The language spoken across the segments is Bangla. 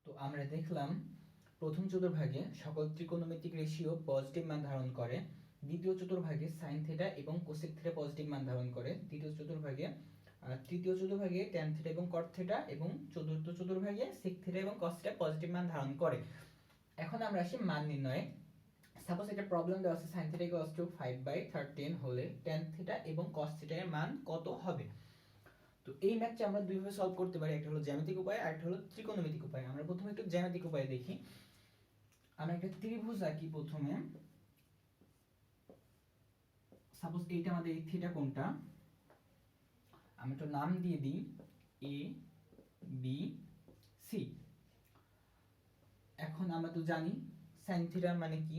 তো আমরা দেখলাম প্রথম চতুর্ভাগে সকল ত্রিকোণমিতিক রেশিও পজিটিভ মান ধারণ করে, দ্বিতীয় চতুর্ভাগে সাইন থিটা এবং কোসেক থিটা পজিটিভ মান ধারণ করে, তৃতীয় চতুর্ভাগে ট্যান থিটা এবং কট থিটা, এবং চতুর্থ চতুর্ভাগে সেক থিটা এবং কস থিটা পজিটিভ মান ধারণ করে। এখন আমরা আসি মান নির্ণয়ে। সাপোজ একটা প্রবলেম দেওয়া আছে সাইন থিটা ইকুয়ালস টু 5/13 হলে ট্যান থিটা এবং কস থিটা এর মান কত হবে। তো এই ম্যাথটা আমরা দুইভাবে সলভ করতে পারি, একটা হলো জ্যামিতিক উপায় আর একটা হলো ত্রিকোণমিতিক উপায়। আমরা প্রথমে একটু জ্যামিতিক উপায় দেখি। আমরা একটা ত্রিভুজ আঁকি প্রথমে। সাপোজ এইটা আমাদের এই থিটা কোণটা, আমি একটু নাম দিয়ে দিই এ বি সি। এখন আমরা তো জানি সাইন থিটা মানে কি,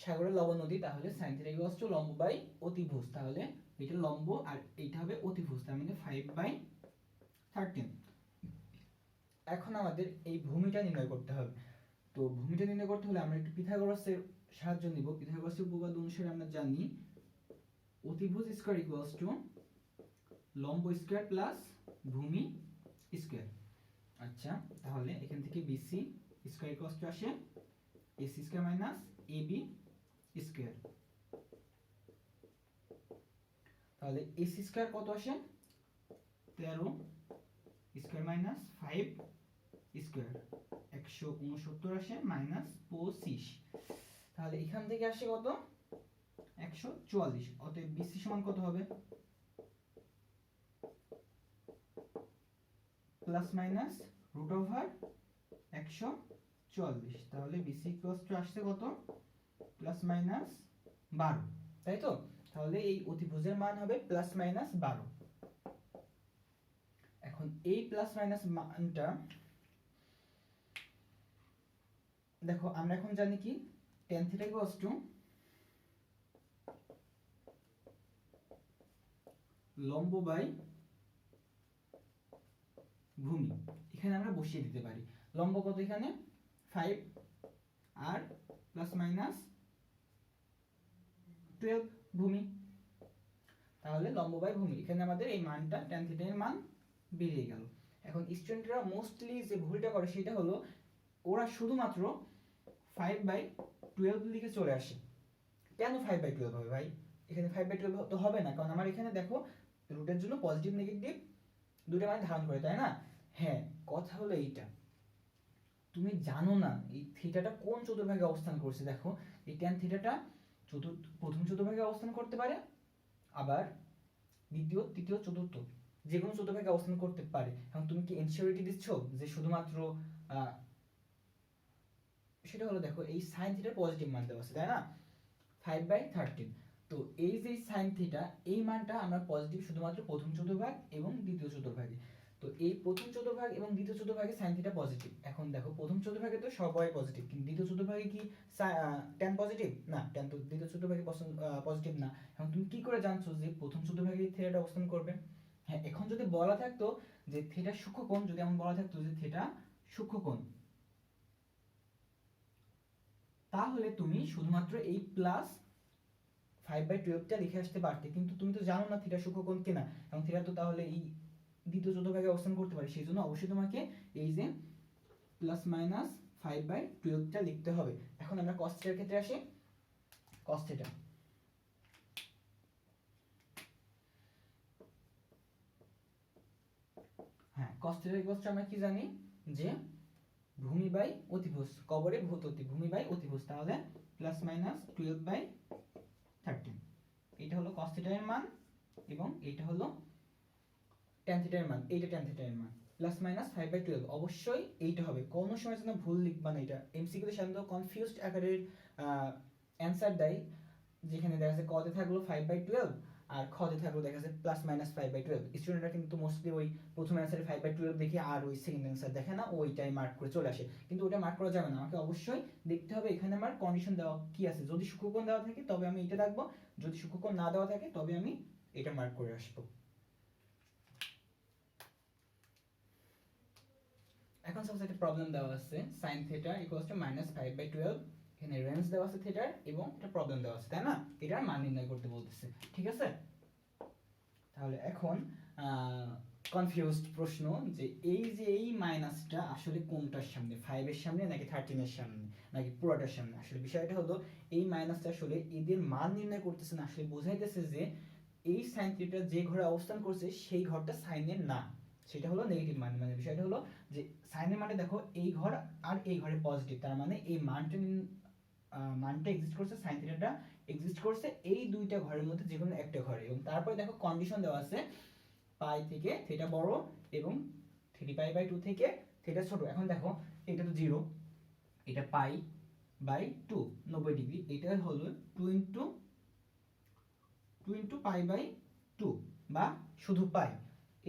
সাগরের লবণ নদী, তাহলে সাইন থিটা ইকুয়ালস টু লম্ব বাই অতিভুজ, তাহলে এটা লম্ব আর এইটা হবে অতিভুজ, তার মানে 5/13। এখন আমাদের এই ভূমিটা নির্ণয় করতে হবে। তো ভূমিটা নির্ণয় করতে হলে আমরা একটু পিথাগোরাসের সাহায্য নিব। পিথাগোরাসের উপপাদ্য অনুসারে আমরা জানি অতিভুজ স্কয়ার ইকুয়ালস টু লম্ব স্কয়ার প্লাস ভূমি স্কয়ার। আচ্ছা, তাহলে এখান থেকে বিসি স্কয়ার ইকুয়ালস টু আসে AC square minus AB square. তাহলে এসি স্কয়ার কত আসে 13 স্কয়ার মাইনাস 5 স্কয়ার 169 আসে মাইনাস 25। তাহলে এখান থেকে আসে কত 144। অতএব বিসি সমান কত হবে প্লাস মাইনাস রুট ওভার 144। তাহলে বিসি ইকুয়ালস টু আসছে কত প্লাস মাইনাস 12, তাই তো? তাহলে এই অতিভুজের মান হবে প্লাস মাইনাস 12। এখন এই প্লাস মাইনাস মানটা দেখো, আমরা এখন জানি কি tan থিটা ইকুয়ালস টু লম্ব বাই ভূমি। এখানে আমরা বসিয়ে দিতে পারি লম্ব কত, এখানে 5 আর প্লাস মাইনাস 12 ভূমি, তাহলে লম্ব বাই ভূমি। এখানে আমাদের এই মানটা tan থিটা এর মান বেরিয়ে গেল। এখন স্টুডেন্টরা মোস্টলি যে ভুলটা করে সেটা হলো ওরা শুধুমাত্র 5/12 লিখে চলে আসে। কেন 5/12 হবে ভাই? এখানে 5/12 তো হবে না, কারণ আমার এখানে দেখো রুটের জন্য পজিটিভ নেগেটিভ দুটো মান ধারণ করে, তাই না? হ্যাঁ, কথা হলো এইটা, তুমি জানো না এই থিটাটা কোন চতুর্ভাগে অবস্থান করছে। দেখো এই ট্যান থিটাটা প্রথম চতুর্ভাগে অবস্থান করতে পারে, আবার দ্বিতীয় তৃতীয় চতুর্থ যে কোনো চতুর্ভাগে অবস্থান করতে পারে। এখন তুমি কি ইনসিওরিটি দিচ্ছ যে শুধুমাত্র সেটা হলো দেখো এই সাইন থিটার পজিটিভ মান দেওয়া আছে, তাই না? 5/13। তো এই যে সাইন থিটা এই মানটা আমরা পজিটিভ শুধুমাত্র প্রথম চতুর্ভাগ এবং দ্বিতীয় চতুর্ভাগে। তো এই প্রথম চতুর্ভাগ এবং দ্বিতীয় চতুর্ভাগে সাইন থিটা পজিটিভ। এখন দেখো প্রথম চতুর্ভাগে তো সবাই পজিটিভ, কিন্তু দ্বিতীয় চতুর্ভাগে কি tan পজিটিভ না? tan তো দ্বিতীয় চতুর্ভাগে পজিটিভ না। এখন তুমি কি করে জানছো যে প্রথম চতুর্ভাগে থিটাটা অবস্থান করবে? হ্যাঁ, এখন যদি বলা থাকতো যে থিটা সূক্ষ্মকোণ, যদি এমন বলা থাকতো যে থিটা সূক্ষ্মকোণ, তাহলে তুমি শুধুমাত্র এই প্লাস 5/12টা লিখে আসতে পারতে, কিন্তু তুমি তো জানো না থিটা সূক্ষ্মকোণ কিনা, এবং থিটা তো তাহলে এই দ্বিতীয় চতুর্ভাগে অবস্থান করতে পারে, সেই জন্য অবশ্যই তোমাকে এই যে প্লাস মাইনাস 5/12টা লিখতে হবে। এখন আমরা cos থিটার ক্ষেত্রে আসি। cos থিটা, হ্যাঁ cos থিটার ইকুয়ালস আমরা কি জানি যে ভূমি বাই অতিভুজ, কবরে ভূততি, ভূমি বাই অতিভুজ, তাহলে প্লাস মাইনাস 12/13। এটা হলো cos থিটা এর মান এবং এটা হলো tan থিটা এর মান। এইটা tan থিটা এর মান প্লাস মাইনাস 5/12। অবশ্যই এইটা হবে, কোনো সময় যেন ভুল লিখবা না। এটা এমসিকিউ তে সাধারণত কনফিউজড আকারের অ্যানসার দেয়, যেখানে দেখা যাচ্ছে ক তে থাকলো 5/12 আর খ তে থাকলো দেখা যাচ্ছে প্লাস মাইনাস 5/12। স্টুডেন্টরা কিন্তু মোস্টলি ওই প্রথম অ্যান্সারে 5/12 দেখে আর ওই সেকেন্ড অ্যান্সার দেখে না, ওইটাই মার্ক করে চলে আসে। কিন্তু ওটা মার্ক করা যাবে না, আমাকে অবশ্যই দেখতে হবে এখানে আমার কন্ডিশন দেওয়া কি আছে। যদি সূক্ষ্মকোণ দেওয়া থাকে তবে আমি এটা রাখবো, যদি সূক্ষ্মকোণ না দেওয়া থাকে তবে আমি এটা মার্ক করে আসবো। এখন সাপোজ একটা প্রবলেম দেওয়া আছে sin থিটা ইকুয়ালস টু -5/12, এখানে রেঞ্জ দেওয়া আছে থিটার এবং একটা প্রবলেম দেওয়া আছে, তাই না? এটার মান নির্ণয় করতে বলতেছে, ঠিক আছে? তাহলে এখন কনফিউজড প্রশ্ন যে এই মাইনাসটা আসলে কোনটার সামনে, 5 এর সামনে নাকি 13 এর সামনে নাকি পুরোটার সামনে। আসলে বিষয়টা হলো এই মাইনাসটা আসলে এদের মান নির্ণয় করতেছে না, আসলে বোঝাইতেছে যে এই সাইন থিটা যে ঘরে অবস্থান করছে সেই ঘরটা সাইনের না, সেটা হলো নেগেটিভ মান। মানে বিষয়টা হলো যে সাইনের মানে দেখো এই ঘর আর এই ঘরে পজিটিভ, তার মানে এই মানটা এক্সিস্ট করছে, সাইন থিটাটা এক্সিস্ট করছে এই দুইটা ঘরের মধ্যে যে কোনো একটা ঘরে। এবং তারপরে দেখো কন্ডিশন দেওয়া আছে পাই থেকে থিটা বড় এবং 3π/2 থেকে থিটা ছোট। এখন দেখো এটা তো 0, এটা π/2 90 ডিগ্রি, এটা হলো 2 ইন্টু π/2 বা শুধু পাই।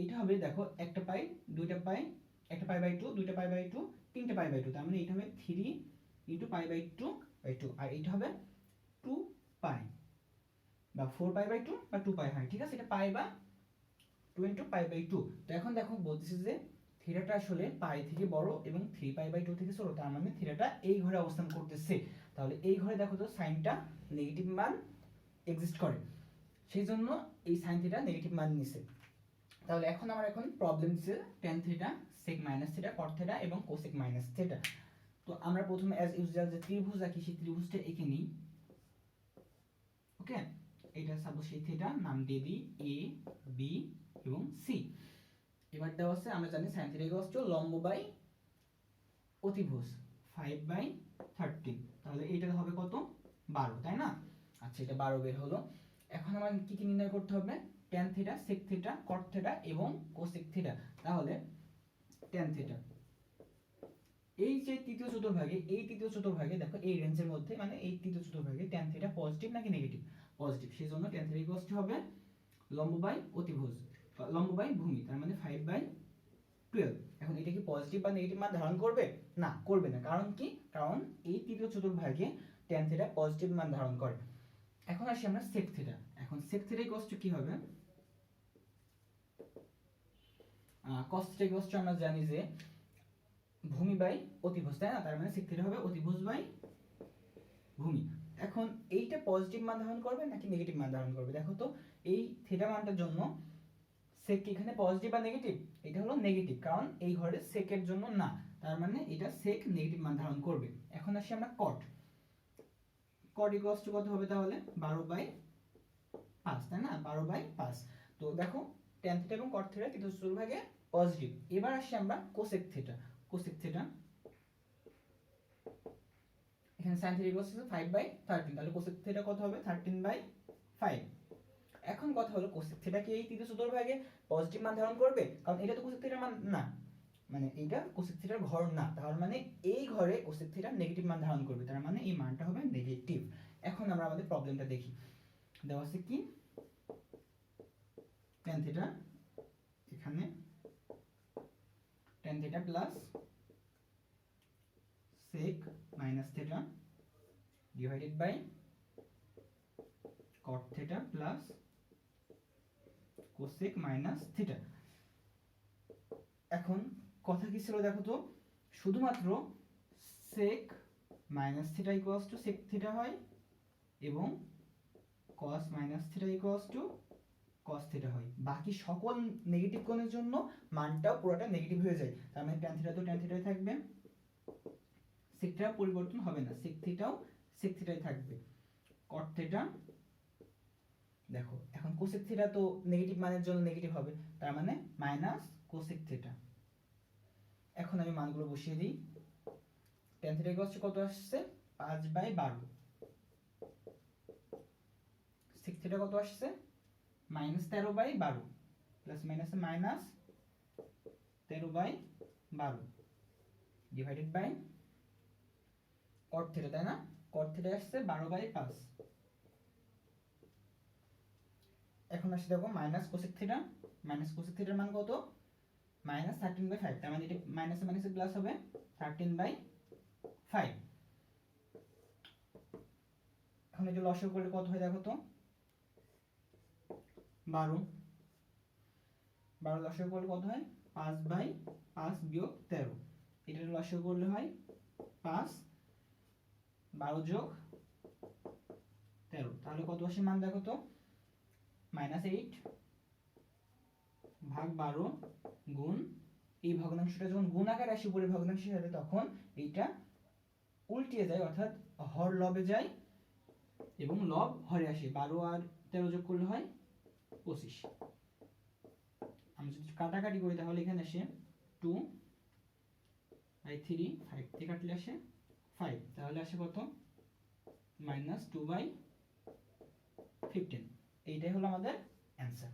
এটা হবে দেখো একটা পাই, দুইটা পাই, একটা π/2, দুইটা π/2, তিনটা π/2, তার মানে এটা হবে 3 ইন্টু π/2/2, আর এটা হবে 2π বা 4π/2 বা 2π হয়, ঠিক আছে। এটা পাই বা 2 ইন্টু π/2। তো এখন দেখো বলতেছে যে থিটাটা আসলে পাই থেকে বড় এবং 3π/2 থেকে ছোট, তার মানে থিটাটা এই ঘরে অবস্থান করতেছে। তাহলে এই ঘরে দেখো তো সাইনটা নেগেটিভ মান এক্সিস্ট করে, সেই জন্য এই সাইন থিটা নেগেটিভ মান নিছে। তাহলে এখন আমার প্রবলেম দিচ্ছে tan theta, sec minus theta, cot theta এবং cosec মাইনাস থিটা। তো আমরা প্রথমে অ্যাজ ইউজুয়াল যে ত্রিভুজ আঁকি সেই ত্রিভুজটা এঁকে নিই। ওকে, এটা সাপোজ সেই থিটা নাম দিয়ে দিই a b এবং c। এবার দেওয়া আছে আমরা জানি sin থিটা ইকুয়ালস টু লম্ব বাই অতিভুজ 5/13, তাহলে এইটা হবে কত 12, তাই না? আচ্ছা, এটা 12 বের হলো। এখন আমার কি কি নির্ণয় করতে হবে? tan theta, sec theta, cot theta এবং cosec থিটা। তাহলে tan থিটা এই যে তৃতীয় চতুর্ভাগে দেখো এই রেঞ্জের মধ্যে, মানে এই তৃতীয় চতুর্ভাগে tan থিটা পজিটিভ নাকি নেগেটিভ? পজিটিভ, সেই জন্য tan থিটা ইকুয়ালস টু হবে লম্ব বাই অতিভুজ, লম্ব বাই ভূমি, তার মানে 5/12। এখন এটা কি পজিটিভ বা নেগেটিভ মান ধারণ করবে? না, করবে না। কারণ কি? কারণ এই তৃতীয় চতুর্ভাগে tan থিটা পজিটিভ মান ধারণ করে। এখন আসি আমরা sec থিটা। এখন sec থিটা ইকুয়ালস টু কি হবে? cos থিটা ইকুয়ালস টু আমরা জানি যে ভূমি বাই অতিভুজ, তাই না? তার মানে sec থিটা হবে অতিভুজ বাই ভূমি। এখন এইটা পজিটিভ মান ধারণ করবে নাকি নেগেটিভ মান ধারণ করবে? দেখো তো এই থিটা মানটার জন্য sec এখানে পজিটিভ বা নেগেটিভ? এটা হলো নেগেটিভ, কারণ এই ঘরে sec এর জন্য না, তার মানে এটা sec নেগেটিভ মান ধারণ করবে। এখন আসি আমরা cot ইকুয়ালস টু কত হবে তাহলে? 12/5, তাই না? 12/5। তো দেখো tan থিটা এবং cot থিটা তৃতীয় চতুর্ভাগে পজিটিভ। এবার আসি আমরা cosec থিটা। এখানে sin থিটা ইকুয়ালস টু 5/13, তাহলে cosec থিটা কত হবে? 13/5। এখন কথা হলো cosec থিটা কি এই তৃতীয় চতুর্ভাগে পজিটিভ মান ধারণ করবে? কারণ এটা তো cosec থিটার মান না, মানে এইটা cosec থিটার ঘর না, তার মানে এই ঘরে cosec থিটা নেগেটিভ মান ধারণ করবে, তার মানে এই মানটা হবে নেগেটিভ। এখন আমরা আমাদের প্রবলেমটা দেখি। দেওয়া আছে কি tan থিটা, এখানে tan theta plus sec minus theta divided by cot theta plus cosec minus theta. এখন কথা কি ছিল দেখো তো, শুধুমাত্র sec minus theta equals to sec theta হয় এবং cos minus theta equals to cos theta হয়। বাকি সকল নেগেটিভ কোণের জন্য মানটাও পুরোটা নেগেটিভ হয়ে যায়, তার মানে tan থিটা তো tan থিটাই থাকবে, sec থিটা পরিবর্তন হবে না, sec থিটাও sec থিটাই থাকবে। cot থিটা দেখো এখন cosec থিটা তো নেগেটিভ মানের জন্য নেগেটিভ হবে, তার মানে মাইনাস cosec থিটা। এখন আমি মানগুলো বসিয়ে দিই। tan থিটা ইকুয়ালস টু কত আসছে? 5/12। sec থিটা কত আসছে? -13/12 প্লাস মাইনাসে minus 13/12 divided by cot theta, তাই না? cot থিটা আসছে 12/5। এখন আসছে দেখো minus cosec theta, minus cosec থিটার মান কত? -13/5, তার মানে এটা মাইনাসে মাইনাসে প্লাস হবে 13/5। এখন এটা লসাগু করলে কত হয় দেখো তো? 12 লসাগু করলে কত হয়? 5/5 বিয়োগ 13, এটা লসাগু করলে হয় 5, 12 যোগ 13, তাহলে কত আসে মান দেখো তো? -8 ভাগ 12 গুণ এই ভগ্নাংশটা যখন গুণ আকারে আসে উপরে ভগ্নাংশ হিসাবে তখন এইটা উল্টিয়ে যায়, অর্থাৎ হর লবে যায় এবং লব হরে আসে। 12 আর 13 যোগ করলে হয় 25। আমি যদি কাটাকাটি করি তাহলে এখানে আসে 2 বাই 3, 5 থেকে কাটলে আসে 5, তাহলে আসে কত -2/15। এইটাই হলো আমাদের অ্যান্সার।